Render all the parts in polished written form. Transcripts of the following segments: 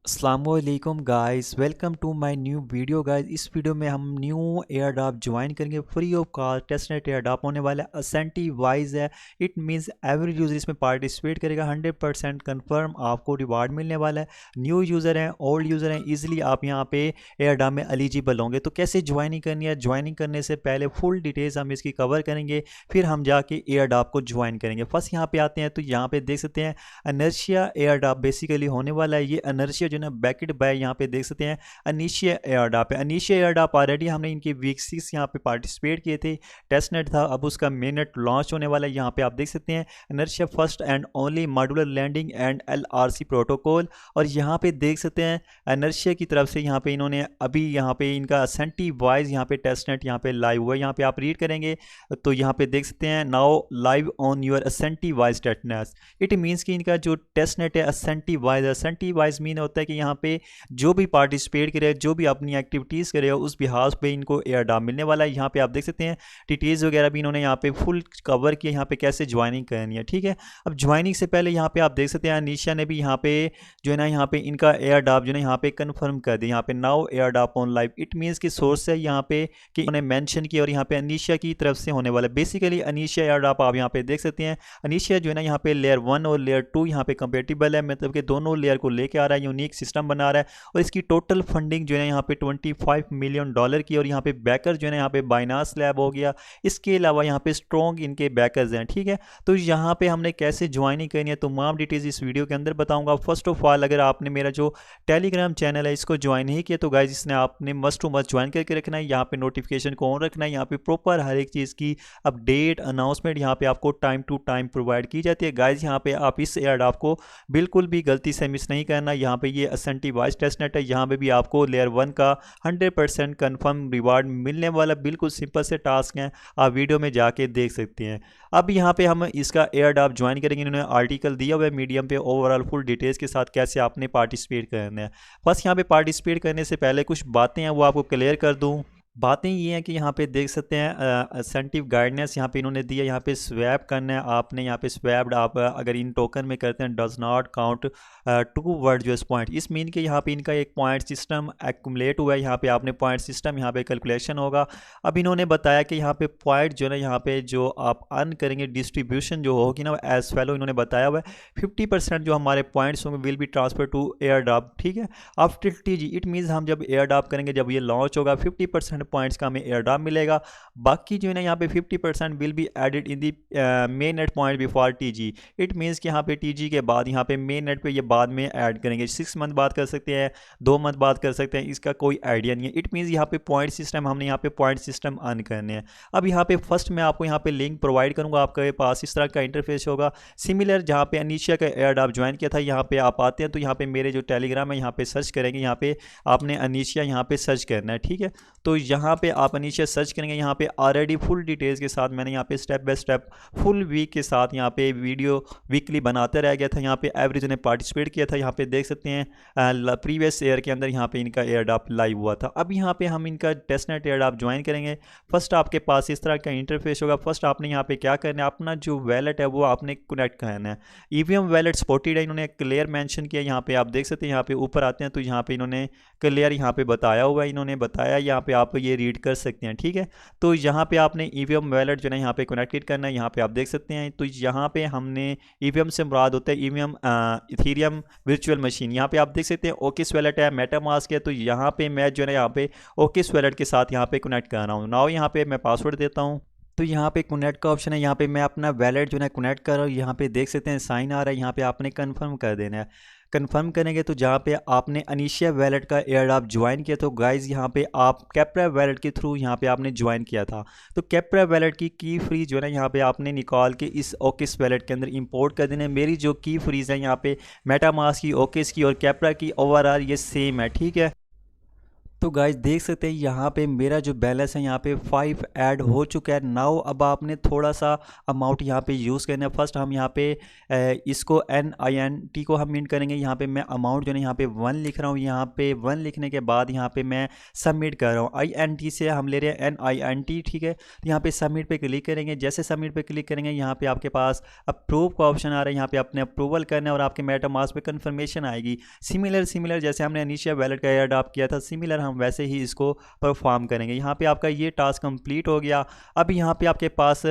अस्सलामुअलैकुम guys, welcome to my new video guys. इस video में हम न्यू एयरड्रॉप ज्वाइन करेंगे free of cost. Testnet airdrop होने वाला है, असेंटी वाइज है। इट मींस एवरी यूज़र इसमें पार्टिसिपेट करेगा। 100% कंफर्म आपको रिवार्ड मिलने वाला है। न्यू यूज़र हैं, ओल्ड यूज़र हैं, ईजिली आप यहाँ पे एयरड्रॉप में एलिजिबल होंगे। तो कैसे ज्वाइनिंग करनी है, ज्वाइनिंग करने से पहले फुल डिटेल्स हम इसकी कवर करेंगे, फिर हम जाके एयरड्रॉप को ज्वाइन करेंगे। फर्स्ट यहाँ पे आते हैं तो यहाँ पे देख सकते हैं अनर्शिया एयरड्रॉप बेसिकली होने वाला है। ये अनर्शिया जो ना बैकेड बाय यहाँ पे देख सकते हैं अनिशिया एयरड्रॉप है। अनिशिया एयरड्रॉप ऑलरेडी हमने इनके वीक 6 यहाँ पे पार्टिसिपेट किए थे, टेस्ट नेट था। अब उसका मेन नेट लॉन्च होने वाला है। यहाँ पे आप देख सकते हैं अनर्शिया first and only modular lending and LRC protocol. और यहाँ पे देख सकते हैं अनर्शिया की तरफ से यहाँ पे इन्होंने अभी यहाँ पे इनका असेंटी वाइज यहाँ पे टेस्ट नेट यहाँ पे लाइव हुआ है। यहाँ पे आप रीड करेंगे तो यहाँ पे देख सकते हैं नाउ लाइव ऑन योर असेंटी wise test net. It means कि इनका जो टेस्ट नेट है असेंटी वाइज मीन होता है कि यहाँ पे जो भी पार्टिसिपेट करे, जो भी अपनी एक्टिविटीज़ करे, उस बिहाज पे इनको एयरड्रॉप मिलने वाला है। यहाँ पे आप देख सकते हैं डिटेल्स वगैरह भी इन्होंने यहाँ पे फुल कवर किया, यहाँ पे कैसे ज्वाइनिंग करनी है। ठीक है, अब ज्वाइनिंग से पहले यहाँ पे आप देख सकते हैं अनीशा ने भी यहाँ पे जो है ना यहाँ पे इनका एयरड्रॉप जो है यहाँ पे कन्फर्म कर दिया। यहाँ पे now airdrop on live. It means कि सोर्स है यहाँ पे कि उन्होंने मेंशन किया और यहाँ पे अनीशा की तरफ से होने वाला है। बेसिकली अनीशा एयरड्रॉप आप यहाँ पे देख सकते हैं। अनीशा जो है ना यहाँ पे लेयर 1 और लेयर 2 यहाँ पे कंपेटिबल है, मतलब कि दोनों लेयर को लेके आ रहा है, यूनिक सिस्टम बना रहा है। और इसकी टोटल फंडिंग जो है यहाँ पे $25 मिलियन की। और यहाँ पे बैकर जो है यहाँ पे बाइनास लैब हो गया। इसके अलावा यहाँ पे स्ट्रॉन्ग इनके बैकर्स हैं। ठीक है, तो यहाँ पे हमने कैसे ज्वाइनिंग करनी है तमाम डिटेल्स इस वीडियो के अंदर बताऊंगा। फर्स्ट ऑफ ऑल अगर आपने मेरा जो टेलीग्राम चैनल है इसको ज्वाइन नहीं किया तो गाइज इसने आपने मस्ट टू मस्ट ज्वाइन करके रखना है। यहाँ पे नोटिफिकेशन को ऑन रखना है। यहाँ पे प्रॉपर हर एक चीज़ की अपडेट अनाउंसमेंट यहाँ पे आपको टाइम टू टाइम प्रोवाइड की जाती है। गाइज यहाँ पे आप इस एयरड्रॉप को बिल्कुल भी गलती से मिस नहीं करना। यहाँ पे ये असेंटी वाइज टेस्ट नेट है। यहाँ पे भी आपको लेयर 1 का 100% कन्फर्म रिवार्ड मिलने वाला। बिल्कुल सिंपल से टास्क हैं, आप वीडियो में जाके देख सकते हैं। अब यहाँ पे हम इसका एयरड्रॉप ज्वाइन करेंगे। इन्होंने आर्टिकल दिया हुआ है मीडियम पे ओवरऑल फुल डिटेल्स के साथ कैसे आपने पार्टिसिपेट करना है। बस यहाँ पे पार्टिसिपेट करने से पहले कुछ बातें हैं वो आपको क्लियर कर दूँ। बातें ये हैं कि यहाँ पे देख सकते हैं असेंटिव गाइडेंस यहाँ पे इन्होंने दिया। यहाँ पे स्वैप करना है आपने। यहाँ पे स्वैप्ड आप अगर इन टोकन में करते हैं does not count toward जो पॉइंट। इस मीन के यहाँ पे इनका एक पॉइंट सिस्टम एक्यूमुलेट हुआ है। यहाँ पे आपने पॉइंट सिस्टम यहाँ पे कैलकुलेशन होगा। अब इन्होंने बताया कि यहाँ पे पॉइंट जो है यहाँ पे जो आप अर्न करेंगे डिस्ट्रीब्यूशन जो होगी ना एज फैलो इन्होंने बताया हुआ है 50% जो हमारे पॉइंट्स होंगे will be transfer to airdrop. ठीक है, आफ्टर TG इट मीन्स हम जब एयर ड्रॉप करेंगे, जब ये लॉन्च होगा 50% पॉइंट्स का हमें एयर ड्रॉप मिलेगा। बाकी जो है ना यहाँ पे 50% will be added in the main net point before TG। It means कि यहाँ पे TG के बाद यहाँ पे मेन नेट पे ये बाद में ऐड करेंगे। 6 मंथ बाद कर सकते हैं, 2 मंथ बाद कर सकते हैं, इसका कोई आइडिया नहीं है। इट मीन्स यहाँ पे पॉइंट सिस्टम हमने यहाँ पे पॉइंट सिस्टम अर्न करने हैं। अब यहाँ पे फर्स्ट मैं आपको यहाँ पे लिंक प्रोवाइड करूँगा, आपके पास इस तरह का इंटरफेस होगा सिमिलर जहाँ पे अनीशिया का एयर ड्रॉप ज्वाइन किया था। यहाँ पे आप आते हैं तो यहाँ पे मेरे जो टेलीग्राम है यहाँ पे सर्च करेंगे। यहाँ पे आपने अनीशिया यहाँ पे सर्च करना है। ठीक है, तो यहाँ पे आप अनीशिया सर्च करेंगे। यहाँ पे ऑलरेडी फुल डिटेल्स के साथ मैंने यहाँ पे step by step full week के साथ यहाँ पे वीडियो वीकली बनाते रह गया था। यहाँ पे एवरेज ने पार्टिसिपेट किया था। यहाँ पे देख सकते हैं प्रीवियस ईयर के अंदर यहाँ पे इनका एयर ड्रॉप लाइव हुआ था। अब यहाँ पे हम इनका टेस्टनेट एयर ड्रॉप ज्वाइन करेंगे। फर्स्ट आपके पास इस तरह का इंटरफेस होगा। फर्स्ट आपने यहाँ पे क्या करना है, अपना जो वैलेट है वो आपने कनेक्ट करना है। EVM वैलेट सपोर्टेड है, इन्होंने क्लियर मेंशन किया। यहाँ पे आप देख सकते हैं, यहाँ पे ऊपर आते हैं तो यहाँ पे इन्होंने क्लियर यहाँ पे बताया हुआ है। इन्होंने बताया यहाँ पे आप ये रीड कर सकते हैं। ठीक है, तो यहाँ पे आपने EVM वैलेट जो है यहाँ पे कनेक्टेड करना है। यहाँ पे आप देख सकते हैं तो यहाँ पे हमने EVM से मुराद होता है EVM इथेरियम वर्चुअल मशीन। यहाँ पे आप देख सकते हैं ओकेस वैलेट है, मेटामास्क है। तो यहाँ पे मैं जो है ना यहाँ पे ओकेस वैलेट के साथ यहाँ पे कनेक्ट कर रहा हूँ। नाउ यहाँ पे मैं पासवर्ड देता हूँ। तो यहाँ पे कनेक्ट का ऑप्शन है, यहाँ पे मैं अपना वैलेट जो है कनेक्ट कर रहा हूँ। यहाँ पे देख सकते हैं साइन आ रहा है, यहाँ पे आपने कंफर्म कर देना है। कंफर्म करेंगे तो जहाँ पे आपने अनीशिया वैलेट का एयर ड्रॉप ज्वाइन किया तो गाइज यहाँ पे आप कैप्रा वैलेट के थ्रू यहाँ पे आपने ज्वाइन किया था। तो कैप्रा वैलेट की फ्रीज जो है ना यहाँ पे आपने निकाल के इस ओकेस वैलेट के अंदर इंपोर्ट कर देना है। मेरी जो फ्रीज है यहाँ पे मेटामास्क की, ओकेस की और कैप्रा की ओवरऑल ये सेम है। ठीक है, तो गाइस देख सकते हैं यहाँ पे मेरा जो बैलेंस है यहाँ पे 5 ऐड हो चुका है। नाउ अब आपने थोड़ा सा अमाउंट यहाँ पे यूज़ करना है। फर्स्ट हम यहाँ पे इसको NINT को हम मिंट करेंगे। यहाँ पे मैं अमाउंट जो है यहाँ पे 1 लिख रहा हूँ। यहाँ पे 1 लिखने के बाद यहाँ पे मैं सबमिट कर रहा हूँ। INT से हम ले रहे हैं NINT, ठीक है। तो यहाँ पे सबमिट पे क्लिक करेंगे। जैसे सबमिट पे क्लिक करेंगे यहाँ पे आपके पास अप्रूव का ऑप्शन आ रहा है। यहाँ पे आपने अप्रूवल करना है और आपके मेटामास्क पे कन्फर्मेशन आएगी। सिमिलर जैसे हमने इनिशियल वैलेट का एयरड्रॉप किया था, सिमिलर हम वैसे ही इसको परफॉर्म करेंगे। यहाँ पे आपका ये टास्क कंप्लीट हो गया। अब यहाँ पे आपके पास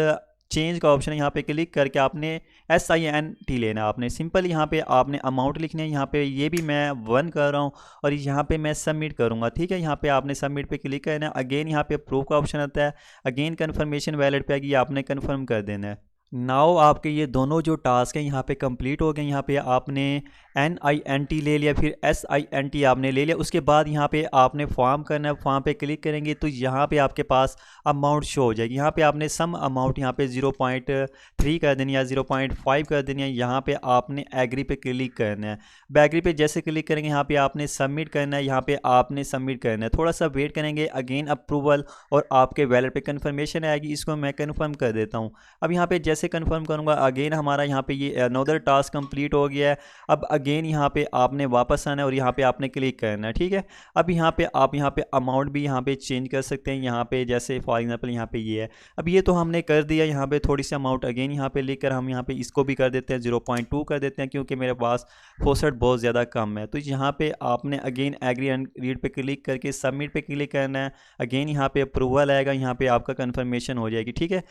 चेंज का ऑप्शन है। यहाँ पे क्लिक करके आपने SINT लेना है। आपने सिंपल यहाँ पे आपने अमाउंट लिखनी है। यहाँ पे ये भी मैं 1 कर रहा हूँ और यहाँ पे मैं सबमिट करूँगा, ठीक है। यहाँ पे आपने सबमिट पे क्लिक करना है। अगेन यहाँ पे प्रूफ का ऑप्शन आता है। अगेन कन्फर्मेशन वैलेट पे आएगी, आपने कन्फर्म कर देना है। नाउ आपके ये दोनों जो टास्क हैं यहाँ पे कंप्लीट हो गए। यहाँ पे आपने NINT ले लिया, फिर SINT आपने ले लिया। उसके बाद यहाँ पे आपने फॉर्म करना है। फॉर्म पे क्लिक करेंगे तो यहाँ पे आपके पास अमाउंट शो हो जाएगी। यहाँ पे आपने सम अमाउंट यहाँ पे 0.3 कर देनी है, 0.5 कर देनी है। यहाँ पे आपने एग्री पे क्लिक करना है। एग्री पे जैसे क्लिक करेंगे यहाँ पे आपने सबमिट करना है। यहाँ पे आपने सबमिट करना है। थोड़ा सा वेट करेंगे, अगेन अप्रूवल और आपके वैलेट पे कन्फर्मेशन आएगी। इसको मैं कन्फर्म कर देता हूँ। अब यहाँ पे जैसे कंफर्म करूंगा, अगेन हमारा यहाँ पे ये अनदर टास्क कंप्लीट हो गया है। अब अगेन यहाँ पे आपने वापस आना है और यहाँ पे आपने क्लिक करना है, ठीक है। अब यहाँ पे आप यहाँ पे अमाउंट भी यहाँ पे चेंज कर सकते हैं। यहाँ पे जैसे फॉर एग्जांपल यहाँ पे ये है। अब ये तो हमने कर दिया। यहाँ पे थोड़ी सी अमाउंट अगेन यहाँ पे लिख कर हम यहाँ पे इसको भी कर देते हैं, 0.2 कर देते हैं, क्योंकि मेरे पास फोसट बहुत ज़्यादा कम है। तो यहाँ पे आपने अगेन एग्री एंड रीड पे क्लिक करके सबमिट पे क्लिक करना है। अगेन यहाँ पे अप्रूवल आएगा, यहाँ पे आपका कन्फर्मेशन हो जाएगी, ठीक है।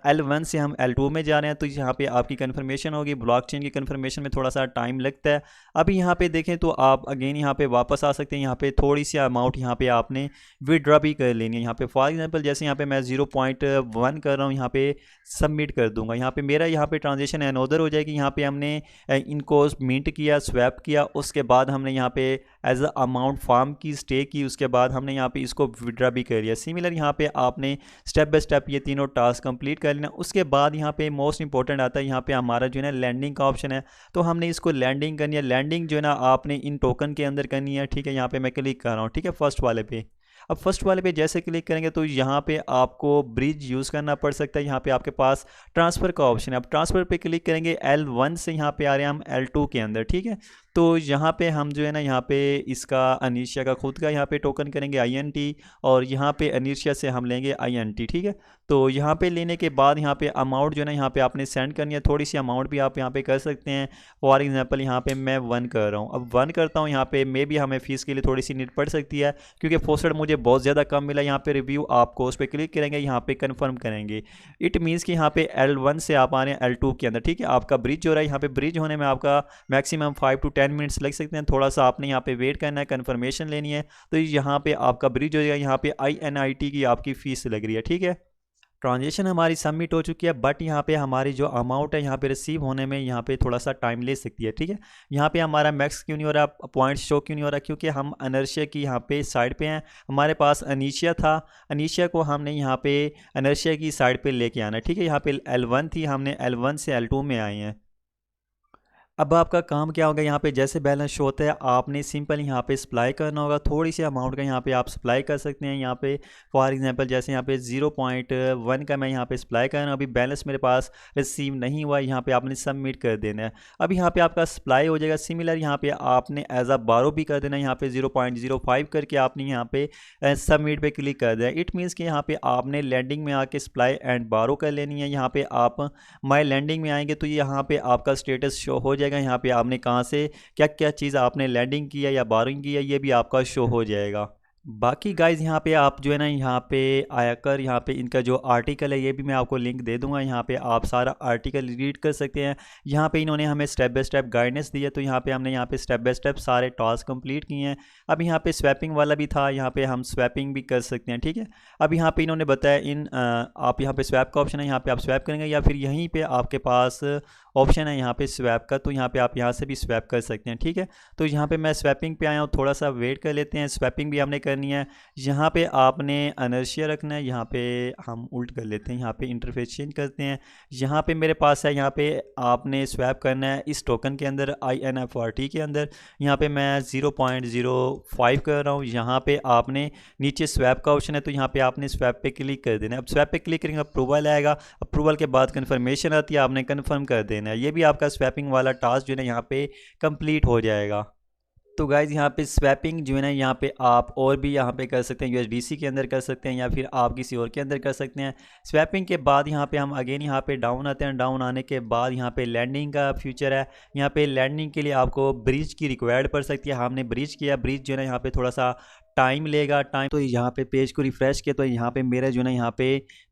L1 से हम L2 में जा रहे हैं तो यहाँ पे आपकी कन्फर्मेशन होगी। ब्लॉकचेन की कन्फर्मेशन में थोड़ा सा टाइम लगता है। अभी यहाँ पे देखें तो आप अगेन यहाँ पे वापस आ सकते हैं। यहाँ पे थोड़ी सी अमाउंट यहाँ पे आपने विड्रॉ भी कर लेनी है। यहाँ पे फॉर एग्जांपल जैसे यहाँ पे मैं 0.1 कर रहा हूँ, यहाँ पे सबमिट कर दूंगा। यहाँ पे मेरा यहाँ पे ट्रांजेक्शन अनदर हो जाएगी। यहाँ पे हमने इनको मिंट किया, स्वैप किया, उसके बाद हमने यहाँ पे एज अ अमाउंट फार्म की, स्टे की, उसके बाद हमने यहाँ पे इसको विड्रॉ भी कर लिया। सिमिलर यहाँ पे आपने स्टेप बाय स्टेप ये तीनों टास्क कंप्लीट कर लेना। उसके बाद यहाँ पे मोस्ट इंपॉर्टेंट आता है, यहाँ पे हमारा जो है ना लैंडिंग का ऑप्शन है। तो हमने इसको लैंडिंग करनी है। लैंडिंग जो है ना आपने इन टोकन के अंदर करनी है, ठीक है। यहाँ पे मैं क्लिक कर रहा हूँ, ठीक है, फर्स्ट वाले पे। अब फर्स्ट वाले पे जैसे क्लिक करेंगे तो यहाँ पे आपको ब्रिज यूज़ करना पड़ सकता है। यहाँ पे आपके पास ट्रांसफ़र का ऑप्शन है। अब ट्रांसफ़र पे क्लिक करेंगे, L1 से यहाँ पे आ रहे हैं हम L2 के अंदर, ठीक है। तो यहाँ पे हम जो है ना यहाँ पे इसका अनीशिया का खुद का यहाँ पे टोकन करेंगे INT, और यहाँ पे अनीशिया से हम लेंगे INT, ठीक है। तो यहाँ पे लेने के बाद यहाँ पे अमाउंट जो है ना यहाँ पे आपने सेंड करनी है। थोड़ी सी अमाउंट भी आप यहाँ पे कर सकते हैं। फॉर एग्जांपल यहाँ पे मैं 1 कर रहा हूँ। अब 1 करता हूँ, यहाँ पे मे भी हमें फ़ीस के लिए थोड़ी सी नीड पड़ सकती है, क्योंकि फोसट मुझे बहुत ज़्यादा कम मिला। यहाँ पे रिव्यू आपको उस पर क्लिक करेंगे, यहाँ पे कन्फर्म करेंगे। इट मीन्स कि यहाँ पे L1 से आप आ रहे हैं L2 के अंदर, ठीक है। आपका ब्रिज हो रहा है। यहाँ पे ब्रिज होने में आपका मैक्सिमम 5 to 10 मिनट्स लग सकते हैं। थोड़ा सा आपने यहाँ पे वेट करना है, कन्फर्मेशन लेनी है। तो यहाँ पे आपका ब्रिज हो जाएगा। यहाँ पे INIT की आपकी फ़ीस लग रही है, ठीक है। ट्रांजेक्शन हमारी सबमिट हो चुकी है, बट यहाँ पे हमारी जो अमाउंट है यहाँ पे रिसीव होने में यहाँ पे थोड़ा सा टाइम ले सकती है, ठीक है। यहाँ पे हमारा मैक्स क्यों नहीं हो रहा, पॉइंट शो क्यों नहीं हो रहा, क्योंकि हम अनर्शिया की यहाँ पे साइड पे हैं। हमारे पास अनीशिया था, अनीशिया को हमने यहाँ पे अनर्शिया की साइड पे लेके आना है, ठीक है। यहाँ पे L1 थी, हमने L1 से L2 में आए हैं। अब आपका काम क्या होगा, यहाँ पे जैसे बैलेंस शो होता है आपने सिंपल यहाँ पे सप्लाई करना होगा। थोड़ी सी अमाउंट का यहाँ पे आप सप्लाई कर सकते हैं। यहाँ पे फॉर एग्जांपल जैसे यहाँ पे 0.1 का मैं यहाँ पे सप्लाई कर रहा हूँ। अभी बैलेंस मेरे पास रिसीव नहीं हुआ, यहाँ पे आपने सबमिट कर देना है। अब यहाँ पे आपका सप्लाई हो जाएगा। सिमिलर यहाँ पे आपने एज अ बारो भी कर देना है। यहाँ पे 0.05 करके आपने यहाँ पे सबमिट पे क्लिक कर देना। इट मीन्स कि यहाँ पे आपने लैंडिंग में आके सप्लाई एंड बारो कर लेनी है। यहाँ पे आप माई लैंडिंग में आएंगे तो यहाँ पे आपका स्टेटस शो हो जाएगा। यहाँ पे आपने कहाँ से क्या क्या चीज़ आपने लैंडिंग की है या बारिंग की है, ये भी आपका शो हो जाएगा। बाकी गाइज यहाँ पे आप जो है ना यहाँ पे आकर यहाँ पे इनका जो आर्टिकल है ये भी मैं आपको लिंक दे दूंगा। यहाँ पे आप सारा आर्टिकल रीड कर सकते हैं। यहाँ पे इन्होंने हमें स्टेप बाय स्टेप गाइडेंस दी है, तो यहाँ पे हमने यहाँ पे स्टेप बाय स्टेप सारे टास्क कंप्लीट किए हैं। अब यहाँ पे स्वैपिंग वाला भी था, यहाँ पे हम स्वैपिंग भी कर सकते हैं, ठीक है। अब यहाँ पे इन्होंने बताया आप यहाँ पे स्वैप का ऑप्शन है, यहाँ पे आप स्वैप करेंगे या फिर यहीं पे आपके पास ऑप्शन है यहाँ पे स्वैप का, तो यहाँ पे आप यहाँ से भी स्वैप कर सकते हैं, ठीक है। तो यहाँ पे मैं स्वैपिंग पे आया हूँ, थोड़ा सा वेट कर लेते हैं। स्वैपिंग भी हमने करनी है। यहाँ पे आपने इनर्शिया रखना है, यहाँ पे हम उल्ट कर लेते हैं, यहाँ पे इंटरफेस चेंज करते हैं। यहाँ पे मेरे पास है, यहाँ पे आपने स्वैप करना है इस टोकन के अंदर INFRT के अंदर। यहाँ पे मैं 0.05 कर रहा हूँ। यहाँ पे आपने नीचे स्वैप का ऑप्शन है, तो यहाँ पे आपने स्वैप पे क्लिक कर देना है। अब स्वैप पे क्लिक करेंगे अप्रूवल आएगा, अप्रूवल के बाद कन्फर्मेशन आती है, आपने कन्फर्म कर देना है। ये भी आपका स्वैपिंग वाला टास्क जो है ना यहाँ पे कंप्लीट हो जाएगा। तो गाइज़ यहाँ पे स्वैपिंग जो है ना यहाँ पे आप और भी यहाँ पे कर सकते हैं, USDC के अंदर कर सकते हैं या फिर आप किसी और के अंदर कर सकते हैं। स्वैपिंग के बाद यहाँ पे हम अगेन यहाँ पे डाउन आते हैं। डाउन आने के बाद यहाँ पे लैंडिंग का फ्यूचर है। यहाँ पे लैंडिंग के लिए आपको ब्रिज की रिक्वायर्ड पड़ सकती है। हमने ब्रिज किया, ब्रिज जो है ना यहाँ पे थोड़ा सा टाइम लेगा। टाइम तो यहाँ पे पेज को रिफ़्रेश किया तो यहाँ पे मेरा जो है ना यहाँ पे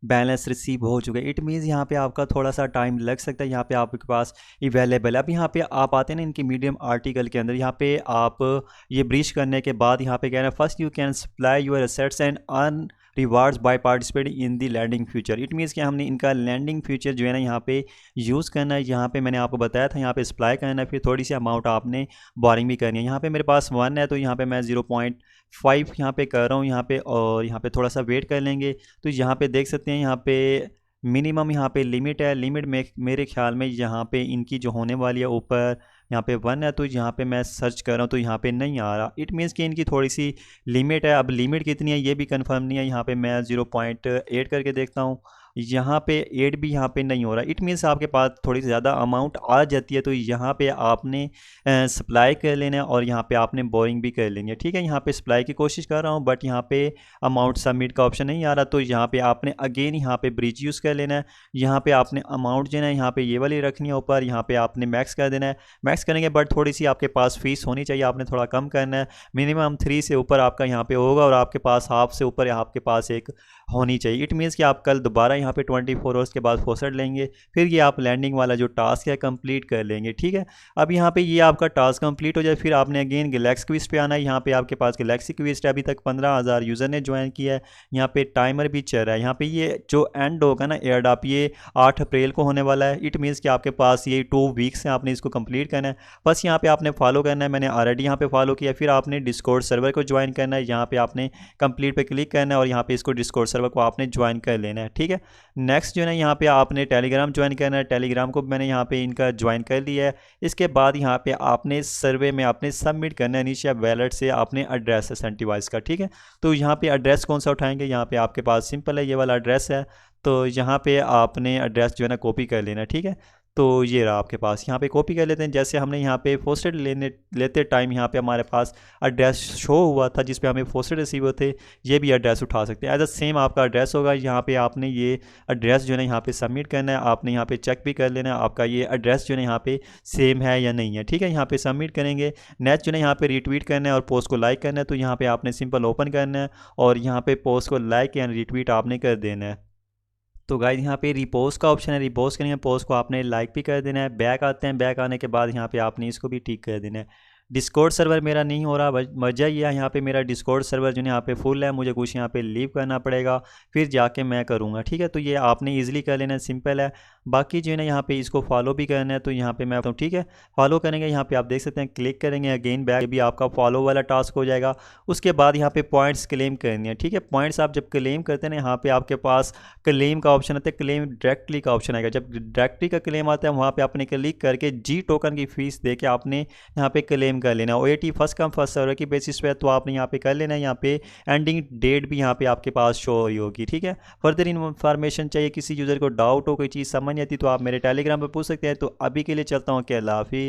बैलेंस रिसीव हो चुका है। इट मीन्स यहाँ पे आपका थोड़ा सा टाइम लग सकता है, यहाँ पे आपके पास अवेलेबल है। अब यहाँ पे आप आते हैं ना इनकी मीडियम आर्टिकल के अंदर, यहाँ पे आप ये ब्रीच करने के बाद यहाँ पे कह रहे हैं first you can supply your assets and earn rewards by participating in the lending future. It means कि हमने इनका लैंडिंग फ्यूचर जो है ना यहाँ पे यूज़ करना है। यहाँ पे मैंने आपको बताया था यहाँ पे सप्लाई करना है, फिर थोड़ी सी अमाउंट आपने बोरिंग भी करनी है। यहाँ पे मेरे पास 1 है तो यहाँ पे मैं 0.5 यहाँ पे कर रहा हूँ यहाँ पे, और यहाँ पे थोड़ा सा वेट कर लेंगे। तो यहाँ पे देख सकते हैं यहाँ पे मिनिमम यहाँ पे लिमिट है। लिमिट में मेरे ख्याल में यहाँ पे इनकी जो होने वाली है ऊपर यहाँ पे 1 है, तो यहाँ पे मैं सर्च कर रहा हूँ तो यहाँ पे नहीं आ रहा। इट मीन्स कि इनकी थोड़ी सी लिमिट है। अब लिमिट कितनी है ये भी कंफर्म नहीं है। यहाँ पे मैं 0.8 करके देखता हूँ, यहाँ पे 8 भी यहाँ पे नहीं हो रहा। इट मीन्स आपके पास थोड़ी सी ज़्यादा अमाउंट आ जाती है तो यहाँ पे आपने सप्लाई कर लेना है और यहाँ पे आपने बोरिंग भी कर लेनी है। ठीक है, यहाँ पे सप्लाई की कोशिश कर रहा हूँ बट यहाँ पे अमाउंट सबमिट का ऑप्शन नहीं आ रहा, तो यहाँ पे आपने अगेन यहाँ पे ब्रिज यूज़ कर लेना है। यहाँ पे आपने अमाउंट जो है यहाँ पे ये वाली रखनी है ऊपर, यहाँ पे आपने मैक्स कर देना है। मैक्स करेंगे बट थोड़ी सी आपके पास फीस होनी चाहिए, आपने थोड़ा कम करना है। मिनिमम 3 से ऊपर आपका यहाँ पे होगा और आपके पास हाफ से ऊपर आपके पास एक होनी चाहिए। इट मीन्स कि आप कल दोबारा यहाँ पे 24 आवर्स के बाद फोसट लेंगे, फिर ये आप लैंडिंग वाला जो टास्क है कंप्लीट कर लेंगे। ठीक है, अब यहाँ पे ये आपका टास्क कंप्लीट हो जाए फिर आपने अगेन गैलेक्सी क्विज पे आना है। यहाँ पे आपके पास गैलेक्सी क्विज है, अभी तक 15,000 यूज़र ने ज्वाइन किया है। यहाँ पे टाइमर भी चल रहा है। यहाँ पे ये जो एंड होगा ना एयरड्रॉप ये 8 अप्रैल को होने वाला है। इट मीन्स कि आपके पास ये 2 वीक्स हैं, आपने इसको कंप्लीट करना है। बस यहाँ पे आपने फॉलो करना है, मैंने ऑलरेडी यहाँ पे फॉलो किया। फिर आपने डिस्कॉर्ड सर्वर को ज्वाइन करना है, यहाँ पे आपने कंप्लीट पे क्लिक करना है और यहाँ पे इसको डिस्कॉर्ड सर्वर को आपने ज्वाइन कर लेना है। ठीक है, नेक्स्ट जो है ना यहाँ पे आपने टेलीग्राम ज्वाइन करना है। टेलीग्राम को मैंने यहाँ पे इनका ज्वाइन कर लिया है। इसके बाद यहाँ पे आपने सर्वे में आपने सबमिट करना है नीचे वैलेट से आपने एड्रेस है सेंटिवाइज का। ठीक है, तो यहाँ पे एड्रेस कौन सा उठाएंगे, यहाँ पे आपके पास सिंपल है ये वाला एड्रेस है, तो यहाँ पे आपने एड्रेस जो है ना कॉपी कर लेना। ठीक है, तो ये रहा आपके पास, यहाँ पे कॉपी कर लेते हैं। जैसे हमने यहाँ पे पोस्टेड लेते टाइम यहाँ पे हमारे पास एड्रेस शो हुआ था जिस पे हमें पोस्टेड रिसीव हुए थे, ये भी एड्रेस उठा सकते हैं। एज अ सेम आपका एड्रेस होगा। यहाँ पे आपने ये एड्रेस जो है ना यहाँ पे सबमिट करना है, आपने यहाँ पे चेक भी कर लेना है आपका ये एड्रेस जो है यहाँ पे सेम है या नहीं है। ठीक है, यहाँ पे सबमिट करेंगे। नेक्स्ट जो है यहाँ पे रिट्वीट करना है और पोस्ट को लाइक करना है, तो यहाँ पे आपने सिंपल ओपन करना है और यहाँ पे पोस्ट को लाइक एंड रिट्वीट आपने कर देना है। तो गाइस यहाँ पे रिपोस्ट का ऑप्शन है, रिपोस्ट करेंगे, पोस्ट को आपने लाइक भी कर देना है। बैक आते हैं, बैक आने के बाद यहाँ पे आपने इसको भी ठीक कर देना है। डिस्कॉर्ड सर्वर मेरा नहीं हो रहा, वजह ये है यहाँ पे मेरा डिस्कॉर्ड सर्वर जो है यहाँ पे फुल है, मुझे कुछ यहाँ पे लीव करना पड़ेगा फिर जाके मैं करूँगा। ठीक है, तो ये आपने इजीली कर लेना, सिंपल है। बाकी जो है ना यहाँ पे इसको फॉलो भी करना है, तो यहाँ पे मैं बताऊँ। ठीक है, फॉलो करेंगे, यहाँ पे आप देख सकते हैं क्लिक करेंगे अगेन बैक, भी आपका फॉलो वाला टास्क हो जाएगा। उसके बाद यहाँ पे पॉइंट्स क्लेम करनी है। ठीक है, पॉइंट्स आप जब क्लेम करते हैं ना यहाँ पे आपके पास क्लेम का ऑप्शन आता है, क्लेम डायरेक्टली का ऑप्शन आएगा। जब डायरेक्टली का क्लेम आता है वहाँ पे आपने क्लिक करके जी टोकन की फीस दे के आपने यहाँ पे क्लेम कर लेना। OAT first come first server की बेसिस पे, तो आपने यहाँ पे कर लेना है। यहाँ पे एंडिंग डेट भी यहाँ पे आपके पास शो हो रही होगी। ठीक है, फर्दर इन्फॉर्मेशन चाहिए, किसी यूज़र को डाउट हो, कोई चीज़ समझ नहीं आती तो आप मेरे टेलीग्राम पर पूछ सकते हैं। तो अभी के लिए चलता हूँ, अल्लाह हाफिज़।